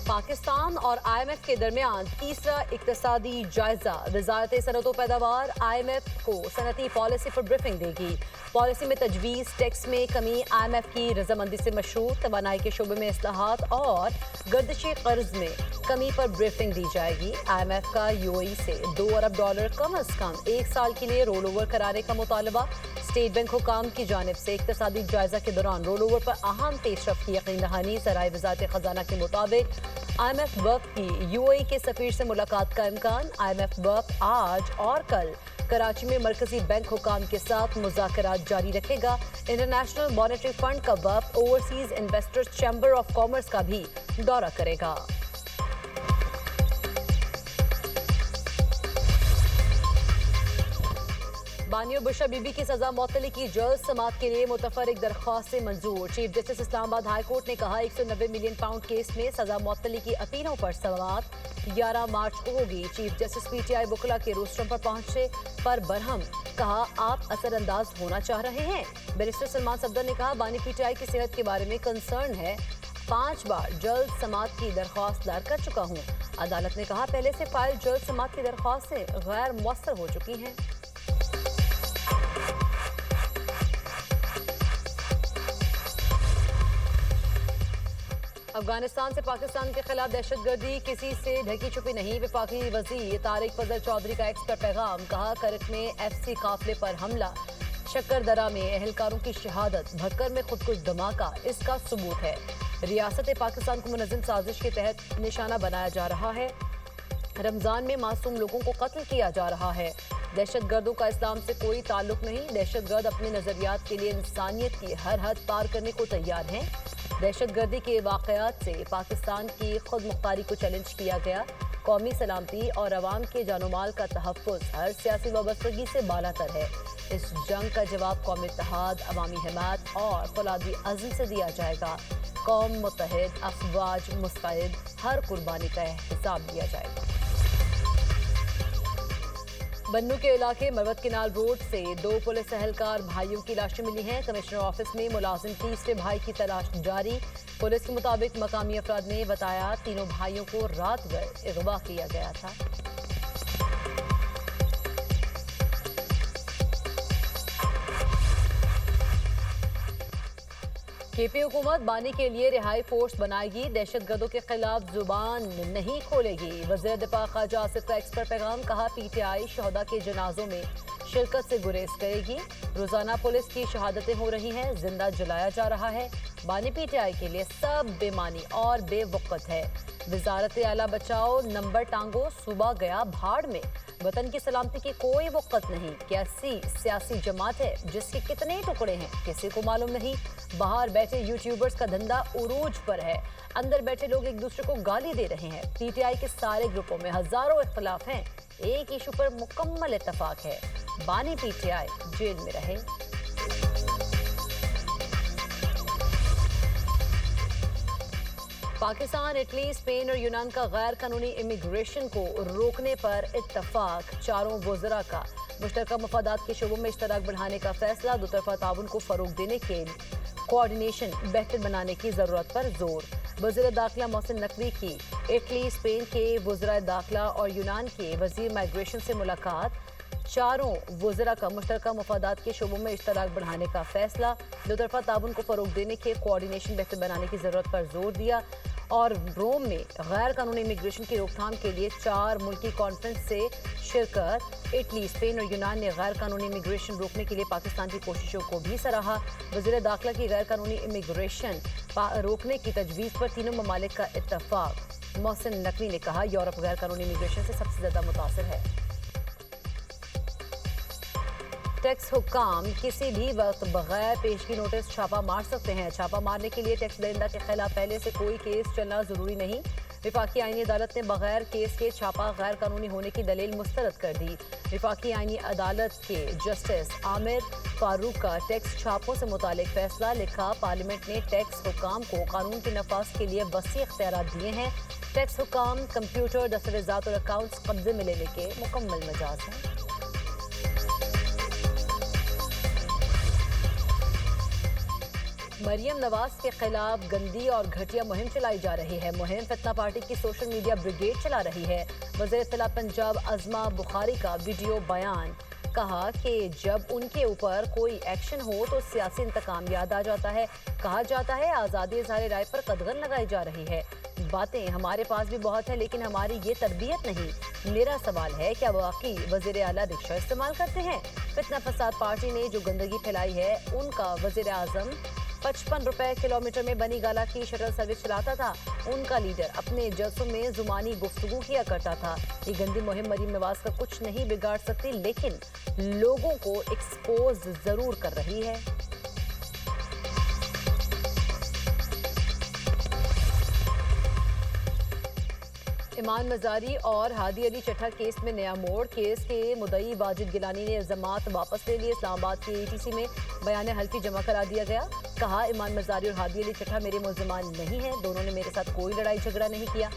पाकिस्तान और IMF के दरमियान तीसरा इक्तिसादी जायजा। वजारत सनअत व पैदावार IMF को सनती पॉलिसी पर ब्रीफिंग देगी। पॉलिसी में तजवीज़, टैक्स में कमी, IMF की रजामंदी से मशरूत, तवानाई के शोबे में इस्लाहात और गर्दिशी कर्ज में कमी पर ब्रीफिंग दी जाएगी। IMF का UAE से $2 अरब कम अज कम 1 साल के लिए रोल ओवर कराने का मुतालबा। स्टेट बैंक हुकाम की जानिब से इक्तिसादी जायजा के दौरान रोल ओवर पर अहम पेशरफ की यकीन दहानी। ज़राए वज़ारत ख़जाना के मुताबिक IMF वफ़द की UAE के सफ़ीर से मुलाकात का इम्कान। IMF वफ़द आज और कल कराची में मरकजी बैंक हुकाम के साथ मुज़ाकरात जारी रखेगा। इंटरनेशनल मॉनेटरी फंड का वफ़द overseas investors chamber of commerce का भी दौरा करेगा। बानी और बुशरा बीबी की सजा मुअत्तली की जल्द समाअत के लिए मुतफर्रिक दरख्वास्त से मंजूर। Chief justice Islamabad high court ने कहा 190 मिलियन पाउंड केस में सजा मुअत्तली की अपीलों पर समाअत 11 मार्च को होगी। चीफ जस्टिस PTI बुकला के रोस्टरम पर पहुंचे पर बरहम, कहा आप असरअंदाज होना चाह रहे हैं। बैरिस्टर सलमान सफदर ने कहा बानी PTI की सेहत के बारे में कंसर्न है, 5 बार जल्द समाअत की दरख्वास्त दायर कर चुका हूँ। अदालत ने कहा पहले से फाइल जल्द समाअत की दरख्वास्त से गैर मुअस्सर हो चुकी हैं। अफगानिस्तान से पाकिस्तान के खिलाफ दहशतगर्दी किसी से ढकी छुपी नहीं। वफाकी वज़ीर तारिक फजल चौधरी का एक्स पर पैगाम, कहा करक में FC काफिले पर हमला, शक्करदरा में एहलकारों की शहादत, भक्कर में खुदकुश धमाका इसका सबूत है। रियासत पाकिस्तान को मुनज़्ज़म साजिश के तहत निशाना बनाया जा रहा है। रमज़ान में मासूम लोगों को कत्ल किया जा रहा है। दहशतगर्दों का इस्लाम से कोई ताल्लुक नहीं। दहशतगर्द अपने नज़रियात के लिए इंसानियत की हर हद पार करने को तैयार हैं। दहशतगर्दी के वाक़यात से पाकिस्तान की खुद मुख्तारी को चैलेंज किया गया। कौमी सलामती और अवाम के जानोमाल का तहफ़्फ़ुज़ हर सियासी वाबस्तगी से बालातर है। इस जंग का जवाब कौमी इत्तेहाद, अवामी हिमायत और फौलादी अज़्म से दिया जाएगा। कौम मुत्तहिद, अफ़वाज मुस्तैद, हर कुर्बानी का हिसाब दिया जाएगा। बन्नू के इलाके मरवत किनाल रोड से 2 पुलिस एहलकार भाइयों की लाशें मिली हैं। कमिश्नर ऑफिस में मुलाजिम तीसरे भाई की तलाश जारी। पुलिस के मुताबिक मकामी अफराद ने बताया तीनों भाइयों को रात भर अगवा किया गया था। KP हुकूमत बानी के लिए रिहाई फोर्स बनाएगी, दहशतगर्दों के खिलाफ जुबान नहीं खोलेगी। वज़ीर दिफा ख्वाजा आसिफ का एक्स पर पैगाम, कहा PTI शहदा के जनाजों में शिरकत से गुरेज करेगी। रोजाना पुलिस की शहादतें हो रही हैं, जिंदा जलाया जा रहा है। बानी PTI के लिए सब बेमानी और बेवक़्त है। वजारत आला बचाओ नंबर टांगो, सुबह गया भाड़ में। वतन की सलामती की कोई वक़्त नहीं। कैसी सियासी जमात है जिसके कितने टुकड़े हैं किसी को मालूम नहीं। बाहर बैठे यूट्यूबर्स का धंधा उरूज पर है, अंदर बैठे लोग एक दूसरे को गाली दे रहे हैं। PTI के सारे ग्रुपों में हजारों इख्तलाफ हैं, एक इशू पर मुकम्मल इत्तफाक है, बानी PTI जेल में रहे। पाकिस्तान, इटली, स्पेन और यूनान का गैर कानूनी इमिग्रेशन को रोकने पर इत्तफाक। चारों वज़रा का मुश्तरका मफादात के शोबों में इश्तराक बढ़ाने का फैसला। दोतरफा ताउन को फ़रोग देने के कोऑर्डिनेशन बेहतर बनाने की ज़रूरत पर जोर। वज़ीर दाखिला मोहसिन नकवी की इटली, स्पेन के वज़राए दाखिला और यूनान के वज़ीर माइग्रेशन से मुलाकात। चारों वज़रा का मुश्तरका मफादात के शोबों में इश्तराक बढ़ाने का फैसला। दोतरफा ताउन को फ़रोग देने के कोऑर्डिनेशन बेहतर बनाने की ज़रूरत पर जोर दिया। और रोम में गैर कानूनी इमिग्रेशन की रोकथाम के लिए 4 मुल्की कॉन्फ्रेंस से शिरकत। इटली, स्पेन और यूनान ने गैर कानूनी इमिग्रेशन रोकने के लिए पाकिस्तान की कोशिशों को भी सराहा। वज़ीर दाखिला की गैर कानूनी इमिग्रेशन रोकने की तजवीज़ पर तीनों ममालिक का इत्तफाक। मोहसिन नकवी ने कहा यूरोप गैर कानूनी इमिग्रेशन से सबसे ज़्यादा मुतासर है। टैक्स हुक्काम किसी भी वक्त बगैर पेशगी नोटिस छापा मार सकते हैं। छापा मारने के लिए टैक्स दहिंदा के खिलाफ पहले से कोई केस चलना जरूरी नहीं। विफाकी आईनी अदालत ने बगैर केस के छापा गैर कानूनी होने की दलील मुस्तरद कर दी। विफाकी आईनी अदालत के जस्टिस आमिर फारूक का टैक्स छापों से मुतालिक फैसला। लिखा, पार्लियामेंट ने टैक्स हुक्काम को कानून के नफाज के लिए वसी इख्तियारात दिए हैं। टैक्स हुक्काम कंप्यूटर, दस्तावेजात और अकाउंट्स कब्जे में लेने के मुकम्मल मजाज हैं। मरियम नवाज के खिलाफ गंदी और घटिया मुहिम चलाई जा रही है। मुहिम फितना पार्टी की सोशल मीडिया ब्रिगेड चला रही है। वज़ीर इत्तला पंजाब अज़मा बुखारी का वीडियो बयान, कहा कि जब उनके ऊपर कोई एक्शन हो तो सियासी इंतकाम याद आ जाता है। कहा जाता है आज़ादी इज़हार राय पर कदगन लगाई जा रही है। बातें हमारे पास भी बहुत है लेकिन हमारी ये तरबियत नहीं। मेरा सवाल है, क्या वाकई वज़ीर आला रिक्शा इस्तेमाल करते हैं? फितना फसाद पार्टी ने जो गंदगी फैलाई है, उनका वज़ीर आज़म 55 रुपए किलोमीटर में बनी गाला की शटल सर्विस चलाता था। उनका लीडर अपने जलसों में जुबानी गुफ्तगू किया करता था। ये गंदी मुहिम मरीम नवाज का कुछ नहीं बिगाड़ सकती, लेकिन लोगों को एक्सपोज जरूर कर रही है। इमान मजारी और हादी अली चट्ठा केस में नया मोड़। केस के मुद्दई वाजिद गिलानी ने इल्जामात वापस ले लिए। इस्लामाबाद के ATC में बयान हल्फी जमा करा दिया गया। कहा, इमान मजारी और हादी अली चट्ठा मेरे मुल्ज़िमान नहीं है, दोनों ने मेरे साथ कोई लड़ाई झगड़ा नहीं किया।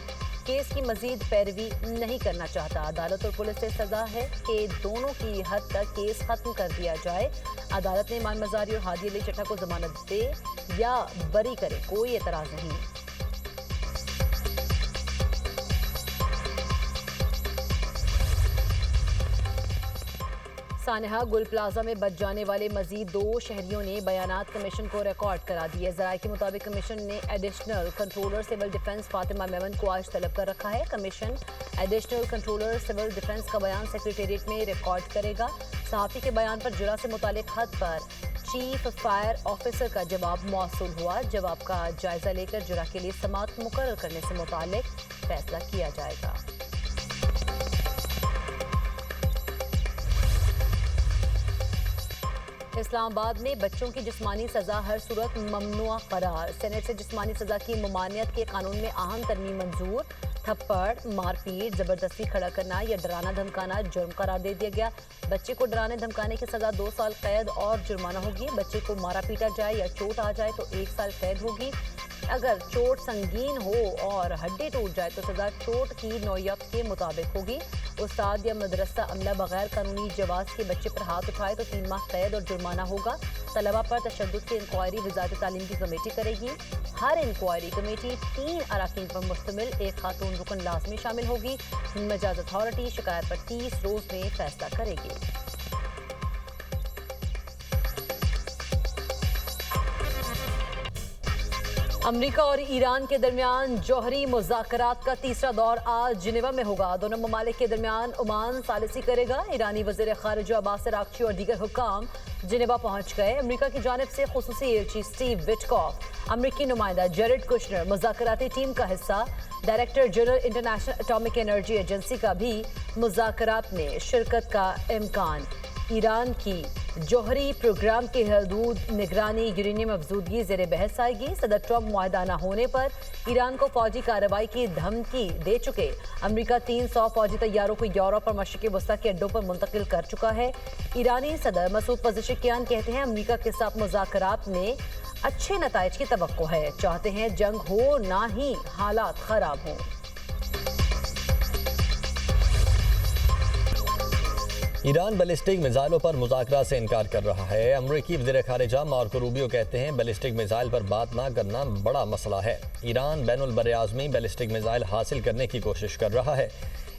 केस की मजीद पैरवी नहीं करना चाहता। अदालत और पुलिस से सजा है कि दोनों की हद तक केस खत्म कर दिया जाए। अदालत ने इमान मजारी और हादी अली चट्ठा को जमानत दे या बरी करे, कोई एतराज नहीं। सानहा गुल प्लाजा में बच जाने वाले मजीद 2 शहरियों ने बयानात कमीशन को रिकॉर्ड करा दिए। ज़राए के मुताबिक कमीशन ने additional controller civil defence Fatima Memon को आज तलब कर रखा है। Commission additional controller civil defence का बयान सेक्रेटेरिएट में रिकॉर्ड करेगा। सहाफ़ी के बयान पर जुरा से मुतालिक खत पर चीफ फायर ऑफिसर का जवाब मौसूल हुआ। जवाब का जायजा लेकर जुरा के लिए समाअत मुकर्रर करने से मुतालिक फैसला किया जाएगा। इस्लामाबाद में बच्चों की जिस्मानी सजा हर सूरत ममनुआ करार। सेनेट से जिस्मानी सजा की ममानियत के कानून में अहम तरमीम मंजूर। थप्पड़, मारपीट, जबरदस्ती खड़ा करना या डराना धमकाना जुर्म करार दे दिया गया। बच्चे को डराने धमकाने की सजा 2 साल कैद और जुर्माना होगी। बच्चे को मारा पीटा जाए या चोट आ जाए तो 1 साल कैद होगी। अगर चोट संगीन हो और हड्डी टूट जाए तो सजा चोट की नौयत के मुताबिक होगी। उस्ताद या मदरसा अमला बगैर कानूनी जवाज के बच्चे पर हाथ उठाए तो 3 माह कैद और जुर्माना होगा। तलबा पर तशद्दुद की इंक्वायरी वज़ारत तालीम की कमेटी करेगी। हर इंक्वायरी कमेटी 3 अराकीन पर मुश्तमिल एक खातून रुकन लाजमी शामिल होगी। मजाज अथॉरिटी शिकायत पर 30 रोज में फैसला करेगी। अमेरिका और ईरान के दरमियान जौहरी मुज़ाकरात का तीसरा दौर आज जिनेवा में होगा। दोनों ममालिक के दरमियान ओमान सालिसी करेगा। ईरानी वज़ीर ख़ारिजा अब्बास अराग़ची और दीगर हुक्काम जिनेवा पहुंच गए। अमेरिका की जानिब से खुसूसी एजेंसी स्टीव विटकॉफ, अमेरिकी नुमाइंदा जेरेड कुशनर, मुज़ाकराती टीम का हिस्सा। Director general international atomic energy agency का भी मुज़ाकरात में शिरकत का इम्कान। ईरान की जौहरी प्रोग्राम की हदूद निगरानी यूरेनियम अफजूदगी ज़ेरे बहस आएगी। सदर ट्रंप मुआहदा न होने पर ईरान को फौजी कार्रवाई की धमकी दे चुके। अमेरिका 300 फौजी तैयारों को यूरोप और मशरिक़ी वस्ता के अड्डों पर मुंतकिल कर चुका है। ईरानी सदर मसूद पज़ेशिकियान कहते हैं अमेरिका के साथ मुज़ाकरात में अच्छे नताइज की तवक्को है। चाहते हैं जंग हो, ना ही हालात खराब हों। ईरान बैलिस्टिक मिसाइलों पर मुज़ाकरा से इनकार कर रहा है। अमरीकी वज़ीर ख़ारिजा मार्को रूबियो कहते हैं बैलिस्टिक मिसाइल पर बात ना करना बड़ा मसला है। ईरान बैनुल बर्आज़मी बैलिस्टिक मिसाइल हासिल करने की कोशिश कर रहा है।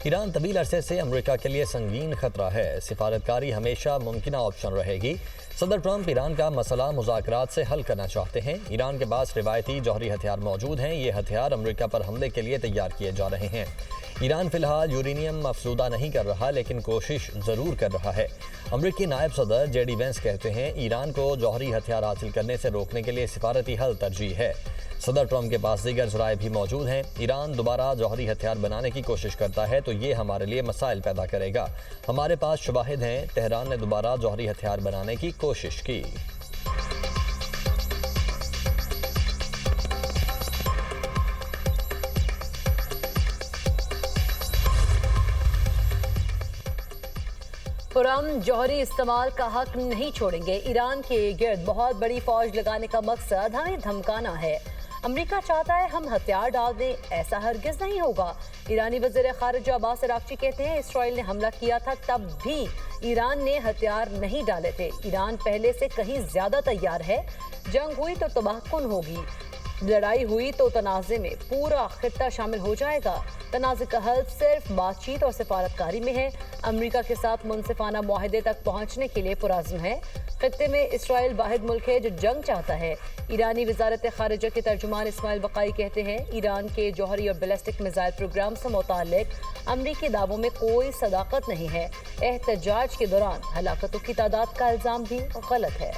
ईरान तवील अरसे से अमरीका के लिए संगीन खतरा है। सिफारतकारी हमेशा मुमकिन ऑप्शन रहेगी। सदर ट्रंप ईरान का मसला मुज़ाकरात से हल करना चाहते हैं। ईरान के पास रिवायती जौहरी हथियार मौजूद हैं। ये हथियार अमरीका पर हमले के लिए तैयार किए जा रहे हैं। ईरान फिलहाल यूरेनियम अफसूदा नहीं कर रहा, लेकिन कोशिश ज़रूर कर रहा है। अमरीकी नायब सदर JD वेंस कहते हैं ईरान को जौहरी हथियार हासिल करने से रोकने के लिए सिफारती हल तरजीह है। सदर ट्रंप के पास दीगर ज़राए भी मौजूद हैं। ईरान दोबारा जौहरी हथियार बनाने की कोशिश करता है तो ये हमारे लिए मसाइल पैदा करेगा। हमारे पास शवाहिद हैं, तेहरान ने दोबारा जौहरी हथियार बनाने की कोशिश की। पुरम जौहरी इस्तेमाल का हक नहीं छोड़ेंगे। ईरान के गिर्द बहुत बड़ी फौज लगाने का मकसद हमें धमकाना है। अमेरिका चाहता है हम हथियार डाल दें, ऐसा हरगिज नहीं होगा। ईरानी वज़ीर ख़ारिजा अब्बास अराग़ची कहते हैं इसराइल ने हमला किया था तब भी ईरान ने हथियार नहीं डाले थे। ईरान पहले से कहीं ज्यादा तैयार है। जंग हुई तो तबाहकुन होगी, लड़ाई हुई तो तनाज़े में पूरा खित्ता शामिल हो जाएगा। तनाज़े का हल सिर्फ बातचीत और सिफारतकारी में है। अमेरिका के साथ मुनसिफाना मुआहदे तक पहुंचने के लिए पुरज़्म है। खित्ते में इसराइल वाहिद मुल्क है जो जंग चाहता है। ईरानी वज़ारत ख़ारिजा के तर्जुमान इस्माइल बक़ाई कहते हैं ईरान के जौहरी और बैलिस्टिक मिसाइल प्रोग्राम से मुताल्लिक अमरीकी दावों में कोई सदाकत नहीं है। एहतजाज के दौरान हलाकतों की तादाद का इल्ज़ाम भी गलत है।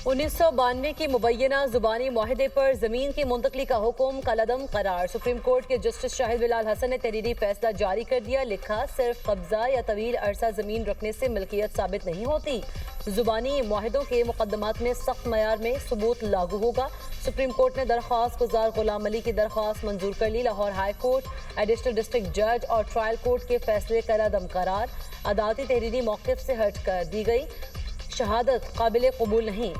1992 की मुबैना जुबानी मुआहदे पर जमीन की मुंतकली का हुक्म कलअदम करार। सुप्रीम कोर्ट के जस्टिस शाहिद बिलाल हसन ने तहरीरी फैसला जारी कर दिया। लिखा, सिर्फ कब्जा या तवील अरसा जमीन रखने से मिल्कियत साबित नहीं होती। जुबानी मुआहदों के मुकदमात में सख्त मयार में सबूत लागू होगा। सुप्रीम कोर्ट ने दरख्वास्त गुजार गुलाम अली की दरख्वास्त मंजूर कर ली। Lahore high court, additional district जज और ट्रायल कोर्ट के फैसले कलअदम करार। अदालती तहरीरी मौक़िफ़ से हट कर दी गई शहादत काबिल कबूल नहीं।